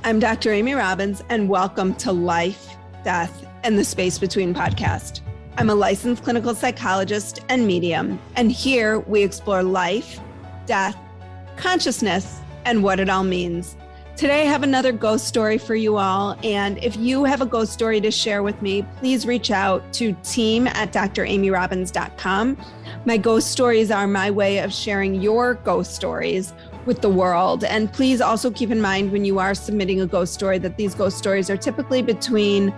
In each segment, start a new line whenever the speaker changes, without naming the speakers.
I'm Dr. Amy Robbins, and welcome to Life, Death, and the Space Between podcast. I'm a licensed clinical psychologist and medium, and here we explore life, death, consciousness, and what it all means. Today I have another ghost story for you all, and if you have a ghost story to share with me, please reach out to team@dramyrobbins.com. My ghost stories are my way of sharing your ghost stories with the world. And please also keep in mind when you are submitting a ghost story that these ghost stories are typically between,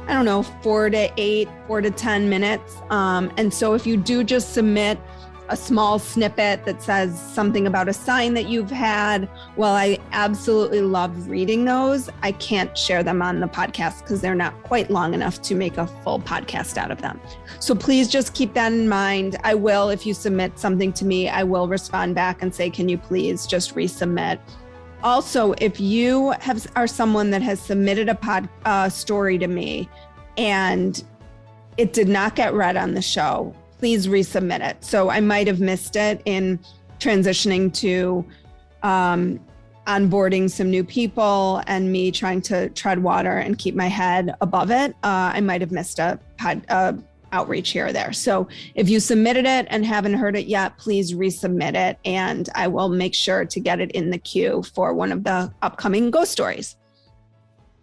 4 to 10 minutes. And so if you do just submit a small snippet that says something about a sign that you've had, while I absolutely love reading those, I can't share them on the podcast because they're not quite long enough to make a full podcast out of them. So please just keep that in mind. I will, if you submit something to me, I will respond back and say, can you please just resubmit? Also, if you are someone that has submitted a story to me and it did not get read on the show, please resubmit it. So I might have missed it in transitioning to onboarding some new people and me trying to tread water and keep my head above it. I might have missed a outreach here or there. So if you submitted it and haven't heard it yet, please resubmit it, and I will make sure to get it in the queue for one of the upcoming ghost stories.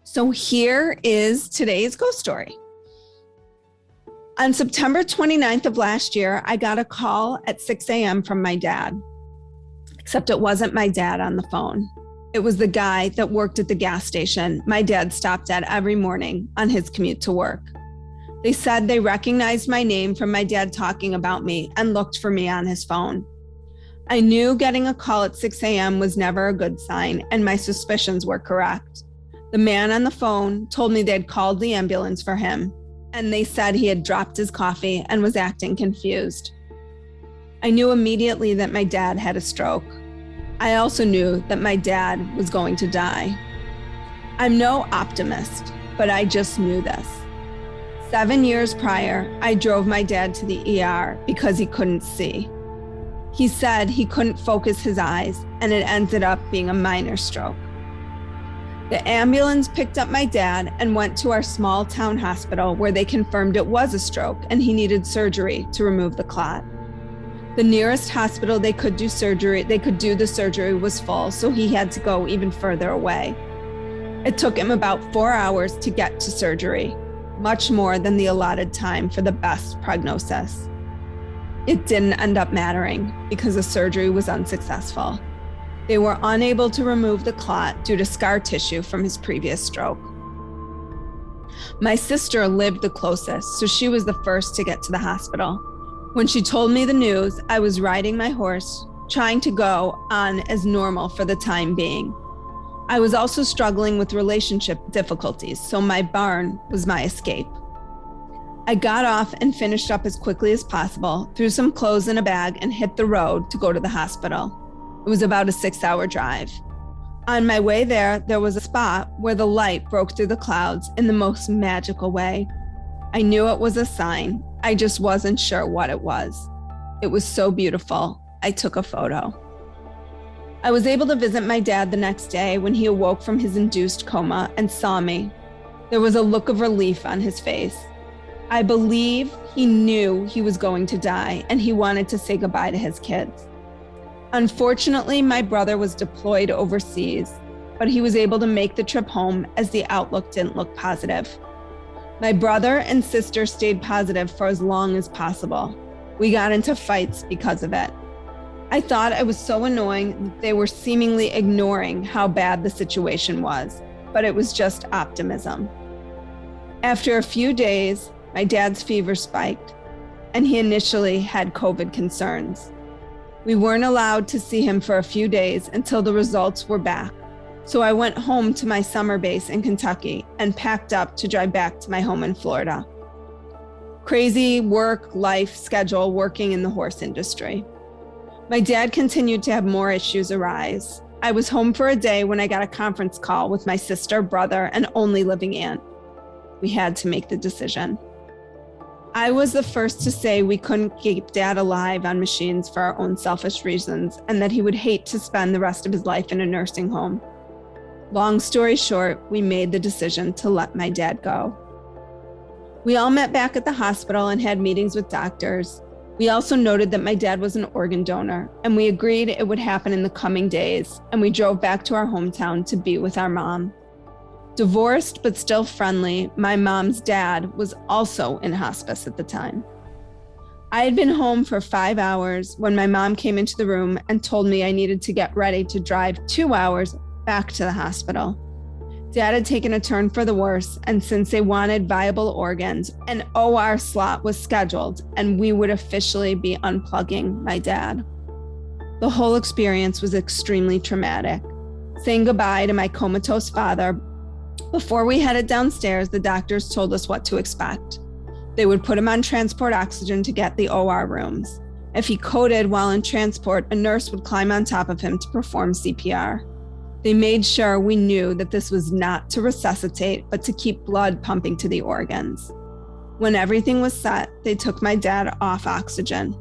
So here is today's ghost story. On September 29th of last year, I got a call at 6 a.m. from my dad, except it wasn't my dad on the phone. It was the guy that worked at the gas station my dad stopped at every morning on his commute to work. They said they recognized my name from my dad talking about me and looked for me on his phone. I knew getting a call at 6 a.m. was never a good sign, and my suspicions were correct. The man on the phone told me they'd called the ambulance for him, and they said he had dropped his coffee and was acting confused. I knew immediately that my dad had a stroke. I also knew that my dad was going to die. I'm no optimist, but I just knew this. 7 years prior, I drove my dad to the ER because he couldn't see. He said he couldn't focus his eyes, and it ended up being a minor stroke. The ambulance picked up my dad and went to our small town hospital where they confirmed it was a stroke and he needed surgery to remove the clot. The nearest hospital they could do the surgery was full, so he had to go even further away. It took him about 4 hours to get to surgery, much more than the allotted time for the best prognosis. It didn't end up mattering because the surgery was unsuccessful. They were unable to remove the clot due to scar tissue from his previous stroke. My sister lived the closest, so she was the first to get to the hospital. When she told me the news, I was riding my horse, trying to go on as normal for the time being. I was also struggling with relationship difficulties, so my barn was my escape. I got off and finished up as quickly as possible, threw some clothes in a bag, and hit the road to go to the hospital. It was about a 6-hour drive. On my way there was a spot where the light broke through the clouds in the most magical way. I knew it was a sign. I just wasn't sure what it was. It was so beautiful. I took a photo. I was able to visit my dad the next day when he awoke from his induced coma and saw me. There was a look of relief on his face. I believe he knew he was going to die and he wanted to say goodbye to his kids. Unfortunately, my brother was deployed overseas, but he was able to make the trip home as the outlook didn't look positive. My brother and sister stayed positive for as long as possible. We got into fights because of it. I thought I was so annoying that they were seemingly ignoring how bad the situation was, but it was just optimism. After a few days, my dad's fever spiked, and he initially had COVID concerns. We weren't allowed to see him for a few days until the results were back. So I went home to my summer base in Kentucky and packed up to drive back to my home in Florida. Crazy work-life schedule working in the horse industry. My dad continued to have more issues arise. I was home for a day when I got a conference call with my sister, brother, and only living aunt. We had to make the decision. I was the first to say we couldn't keep Dad alive on machines for our own selfish reasons, and that he would hate to spend the rest of his life in a nursing home. Long story short, we made the decision to let my dad go. We all met back at the hospital and had meetings with doctors. We also noted that my dad was an organ donor, and we agreed it would happen in the coming days, and we drove back to our hometown to be with our mom. Divorced but still friendly, my mom's dad was also in hospice at the time. I had been home for 5 hours when my mom came into the room and told me I needed to get ready to drive 2 hours back to the hospital. Dad had taken a turn for the worse, and since they wanted viable organs, an OR slot was scheduled, and we would officially be unplugging my dad. The whole experience was extremely traumatic. Saying goodbye to my comatose father, before we headed downstairs, the doctors told us what to expect. They would put him on transport oxygen to get the OR rooms. If he coded while in transport, a nurse would climb on top of him to perform CPR. They made sure we knew that this was not to resuscitate, but to keep blood pumping to the organs. When everything was set, they took my dad off oxygen.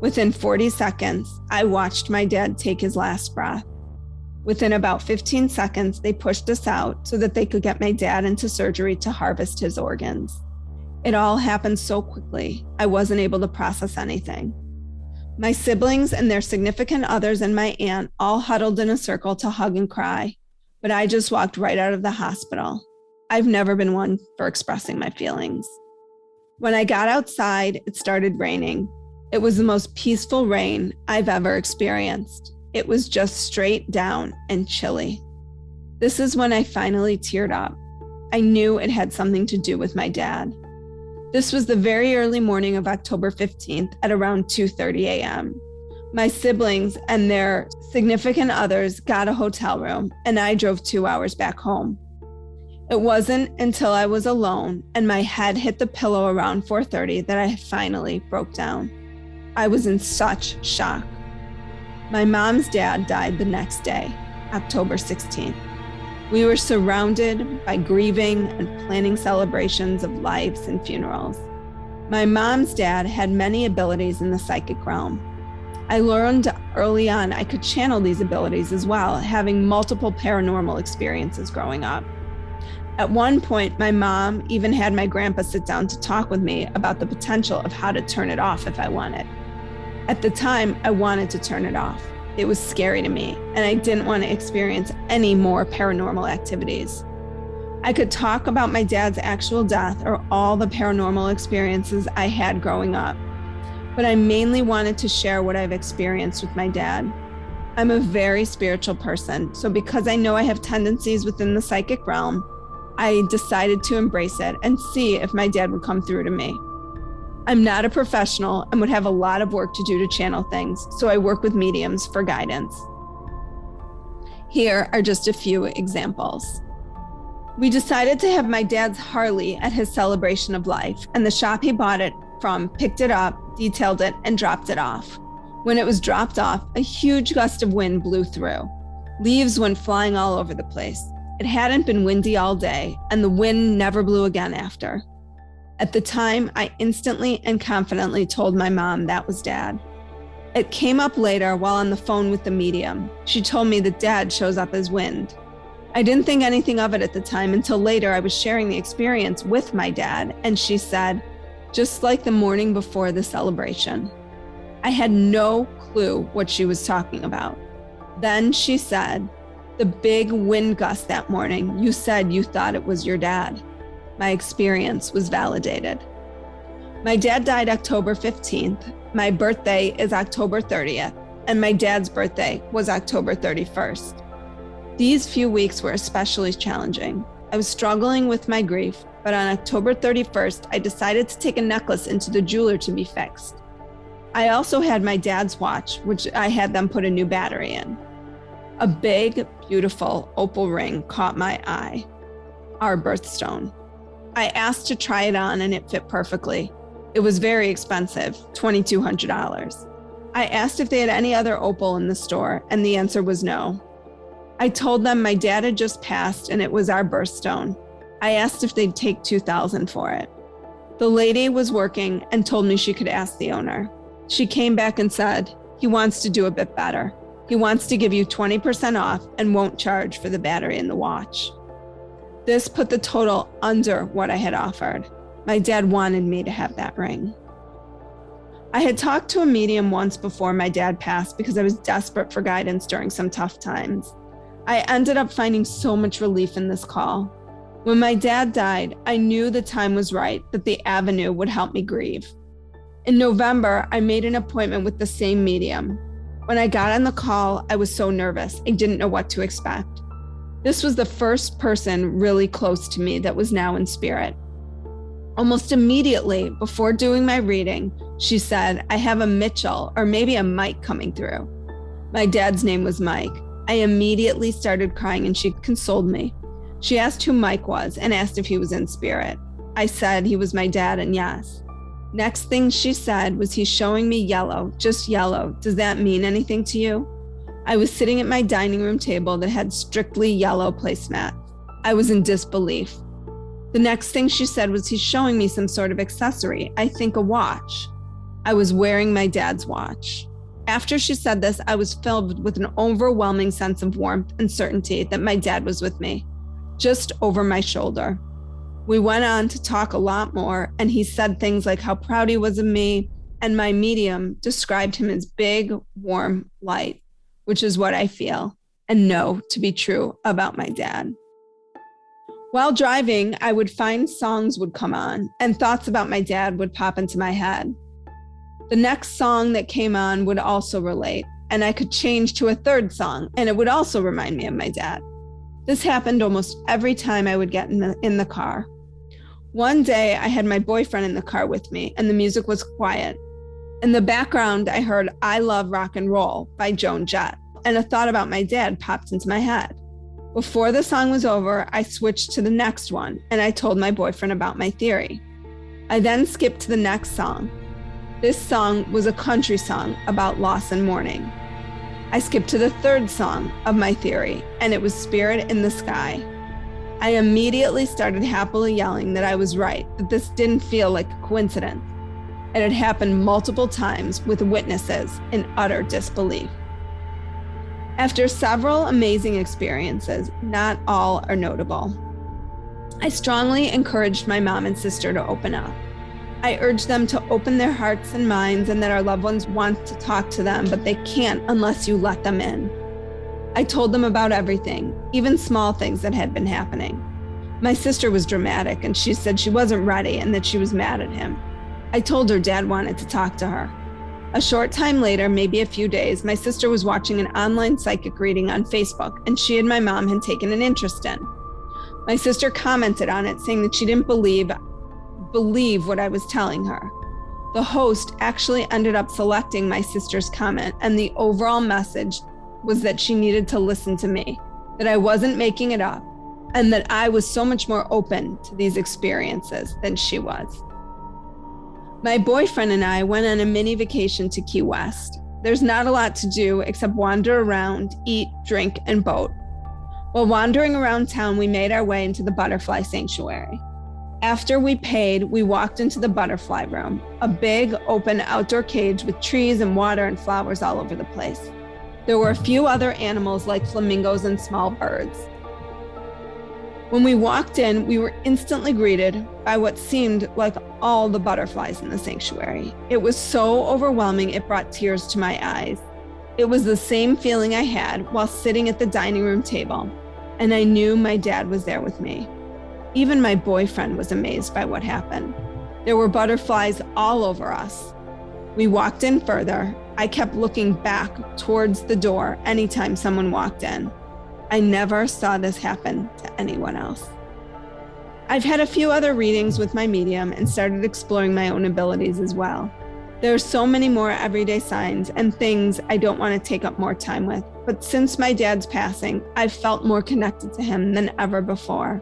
Within 40 seconds, I watched my dad take his last breath. Within about 15 seconds, they pushed us out so that they could get my dad into surgery to harvest his organs. It all happened so quickly, I wasn't able to process anything. My siblings and their significant others and my aunt all huddled in a circle to hug and cry, but I just walked right out of the hospital. I've never been one for expressing my feelings. When I got outside, it started raining. It was the most peaceful rain I've ever experienced. It was just straight down and chilly. This is when I finally teared up. I knew it had something to do with my dad. This was the very early morning of October 15th at around 2:30 a.m. My siblings and their significant others got a hotel room, and I drove 2 hours back home. It wasn't until I was alone and my head hit the pillow around 4:30 that I finally broke down. I was in such shock. My mom's dad died the next day, October 16th. We were surrounded by grieving and planning celebrations of lives and funerals. My mom's dad had many abilities in the psychic realm. I learned early on I could channel these abilities as well, having multiple paranormal experiences growing up. At one point, my mom even had my grandpa sit down to talk with me about the potential of how to turn it off if I wanted. At the time, I wanted to turn it off. It was scary to me, and I didn't want to experience any more paranormal activities. I could talk about my dad's actual death or all the paranormal experiences I had growing up, but I mainly wanted to share what I've experienced with my dad. I'm a very spiritual person, so because I know I have tendencies within the psychic realm, I decided to embrace it and see if my dad would come through to me. I'm not a professional and would have a lot of work to do to channel things, so I work with mediums for guidance. Here are just a few examples. We decided to have my dad's Harley at his celebration of life, and the shop he bought it from picked it up, detailed it, and dropped it off. When it was dropped off, a huge gust of wind blew through. Leaves went flying all over the place. It hadn't been windy all day, and the wind never blew again after. At the time, I instantly and confidently told my mom that was Dad. It came up later while on the phone with the medium. She told me that Dad shows up as wind. I didn't think anything of it at the time until later I was sharing the experience with my dad, and she said, just like the morning before the celebration. I had no clue what she was talking about. Then she said, the big wind gust that morning, you said you thought it was your dad. My experience was validated. My dad died October 15th. My birthday is October 30th, and my dad's birthday was October 31st. These few weeks were especially challenging. I was struggling with my grief, but on October 31st, I decided to take a necklace into the jeweler to be fixed. I also had my dad's watch, which I had them put a new battery in. A big, beautiful opal ring caught my eye, our birthstone. I asked to try it on and it fit perfectly. It was very expensive, $2,200. I asked if they had any other opal in the store, and the answer was no. I told them my dad had just passed and it was our birthstone. I asked if they'd take $2,000 for it. The lady was working and told me she could ask the owner. She came back and said, he wants to do a bit better. He wants to give you 20% off and won't charge for the battery in the watch. This put the total under what I had offered. My dad wanted me to have that ring. I had talked to a medium once before my dad passed because I was desperate for guidance during some tough times. I ended up finding so much relief in this call. When my dad died, I knew the time was right, that the avenue would help me grieve. In November, I made an appointment with the same medium. When I got on the call, I was so nervous. I didn't know what to expect. This was the first person really close to me that was now in spirit. Almost immediately before doing my reading, she said, "I have a Mitchell or maybe a Mike coming through." My dad's name was Mike. I immediately started crying and she consoled me. She asked who Mike was and asked if he was in spirit. I said he was my dad and yes. Next thing she said was, "He's showing me yellow, just yellow. Does that mean anything to you?" I was sitting at my dining room table that had strictly yellow placemats. I was in disbelief. The next thing she said was, "He's showing me some sort of accessory, I think a watch." I was wearing my dad's watch. After she said this, I was filled with an overwhelming sense of warmth and certainty that my dad was with me, just over my shoulder. We went on to talk a lot more, and he said things like how proud he was of me, and my medium described him as big, warm light, which is what I feel and know to be true about my dad. While driving, I would find songs would come on, and thoughts about my dad would pop into my head. The next song that came on would also relate, and I could change to a third song, and it would also remind me of my dad. This happened almost every time I would get in the car. One day, I had my boyfriend in the car with me, and the music was quiet. In the background, I heard "I Love Rock and Roll" by Joan Jett, and a thought about my dad popped into my head. Before the song was over, I switched to the next one, and I told my boyfriend about my theory. I then skipped to the next song. This song was a country song about loss and mourning. I skipped to the third song of my theory, and it was "Spirit in the Sky." I immediately started happily yelling that I was right, that this didn't feel like a coincidence. It had happened multiple times with witnesses in utter disbelief. After several amazing experiences, not all are notable. I strongly encouraged my mom and sister to open up. I urged them to open their hearts and minds and that our loved ones want to talk to them, but they can't unless you let them in. I told them about everything, even small things that had been happening. My sister was dramatic and she said she wasn't ready and that she was mad at him. I told her Dad wanted to talk to her. A short time later, maybe a few days, my sister was watching an online psychic reading on Facebook and she and my mom had taken an interest in. My sister commented on it saying that she didn't believe what I was telling her. The host actually ended up selecting my sister's comment, and the overall message was that she needed to listen to me, that I wasn't making it up, and that I was so much more open to these experiences than she was. My boyfriend and I went on a mini vacation to Key West. There's not a lot to do except wander around, eat, drink, and boat. While wandering around town, we made our way into the butterfly sanctuary. After we paid, we walked into the butterfly room, a big, open outdoor cage with trees and water and flowers all over the place. There were a few other animals like flamingos and small birds. When we walked in, we were instantly greeted by what seemed like all the butterflies in the sanctuary. It was so overwhelming, it brought tears to my eyes. It was the same feeling I had while sitting at the dining room table, and I knew my dad was there with me. Even my boyfriend was amazed by what happened. There were butterflies all over us. We walked in further. I kept looking back towards the door anytime someone walked in. I never saw this happen to anyone else. I've had a few other readings with my medium and started exploring my own abilities as well. There are so many more everyday signs and things I don't want to take up more time with, but since my dad's passing, I've felt more connected to him than ever before.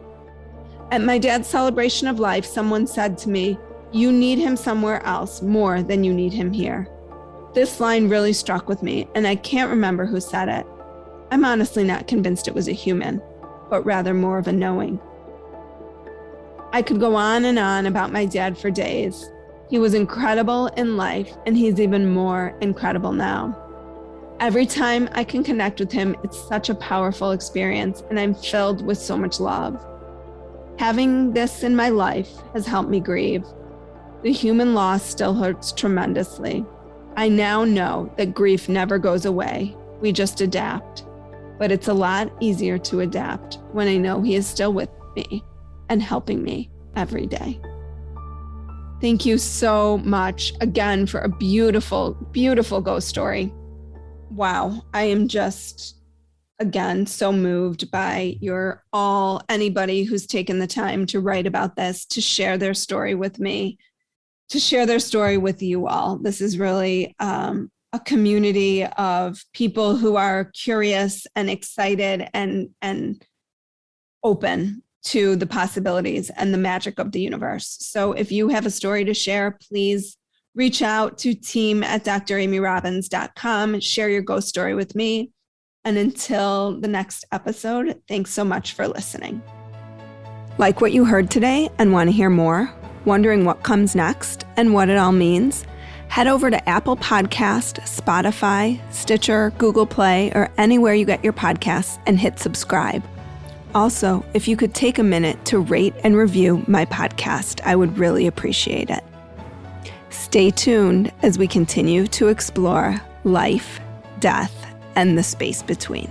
At my dad's celebration of life, someone said to me, "You need him somewhere else more than you need him here." This line really struck with me, and I can't remember who said it. I'm honestly not convinced it was a human, but rather more of a knowing. I could go on and on about my dad for days. He was incredible in life, and he's even more incredible now. Every time I can connect with him, it's such a powerful experience, and I'm filled with so much love. Having this in my life has helped me grieve. The human loss still hurts tremendously. I now know that grief never goes away. We just adapt. But it's a lot easier to adapt when I know he is still with me and helping me every day. Thank you so much again for a beautiful, beautiful ghost story. Wow, I am just, again, so moved by anybody who's taken the time to write about this, to share their story with me, to share their story with you all. This is really a community of people who are curious and excited and open to the possibilities and the magic of the universe. So if you have a story to share, please reach out to team@dramyrobbins.com. Share your ghost story with me. And until the next episode, thanks so much for listening. Like what you heard today and want to hear more? Wondering what comes next and what it all means? Head over to Apple Podcast, Spotify, Stitcher, Google Play, or anywhere you get your podcasts and hit subscribe. Also, if you could take a minute to rate and review my podcast, I would really appreciate it. Stay tuned as we continue to explore life, death, and the space between.